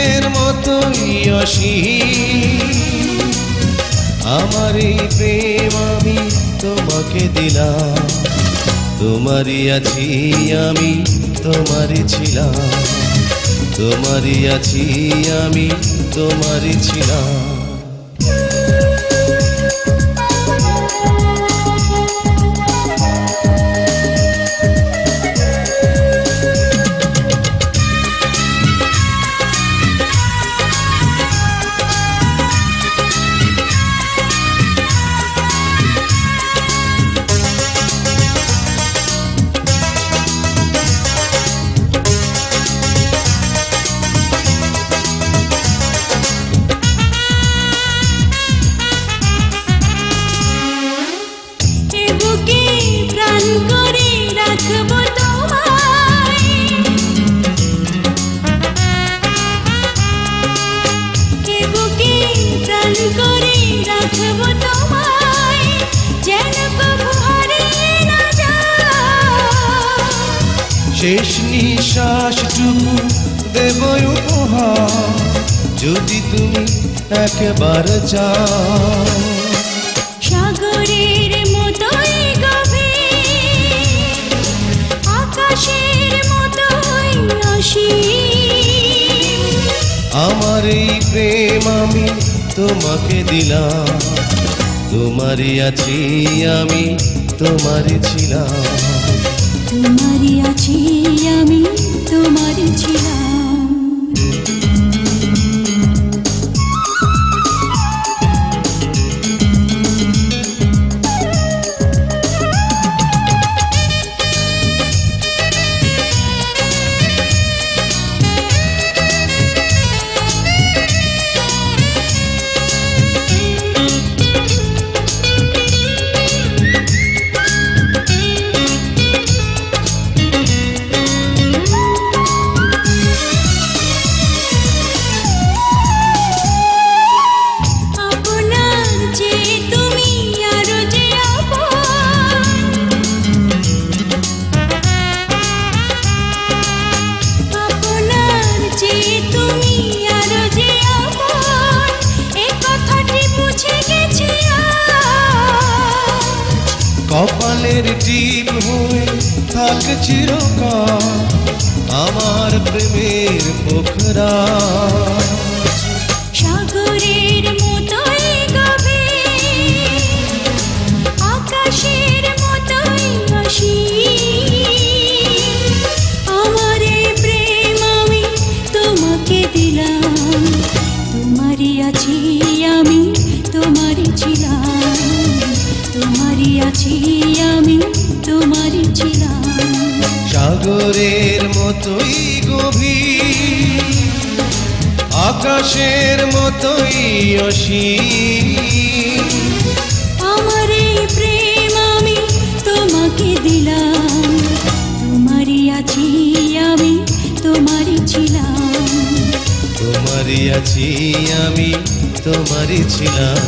প্রেমের মতোই অসীম, আমার এই প্রেম আমি তোমাকে দিলাম। তোমারই আছি আমি, তোমারই ছিলাম, তোমারই আছি আমি, তোমারই ছিলাম। শেষ নিঃশ্বাসটুকু দেব উপহার, যদি তুমি একবার চাও। সাগরের মতোই গভীর, আকাশের মতোই অসীম, আমার এই প্রেম আমি তোমাকে দিলাম। তোমারই আছি আমি, তোমারই ছিলাম, তোমারই আছি আমি, তোমারই ছিলাম। কপালের টিপ হয়ে থাক চিরকাল আমার প্রেমের পোখরা। সাগরের মতোই গভীর, আকাশের মতোই অসীম, আমার এই প্রেম আমি তোমাকে দিলাম। তোমারই আছি আমি, তোমারই ছিলাম, তোমারই আছি আমি, তোমারই ছিলাম। সাগরের মতোই গভীর, আকাশের মতোই অসীম, আমার এই প্রেম আমি তোমাকে দিলাম। তোমারই আছি আমি, তোমারই ছিলাম, তোমারই আছি আমি, তোমারই ছিলাম।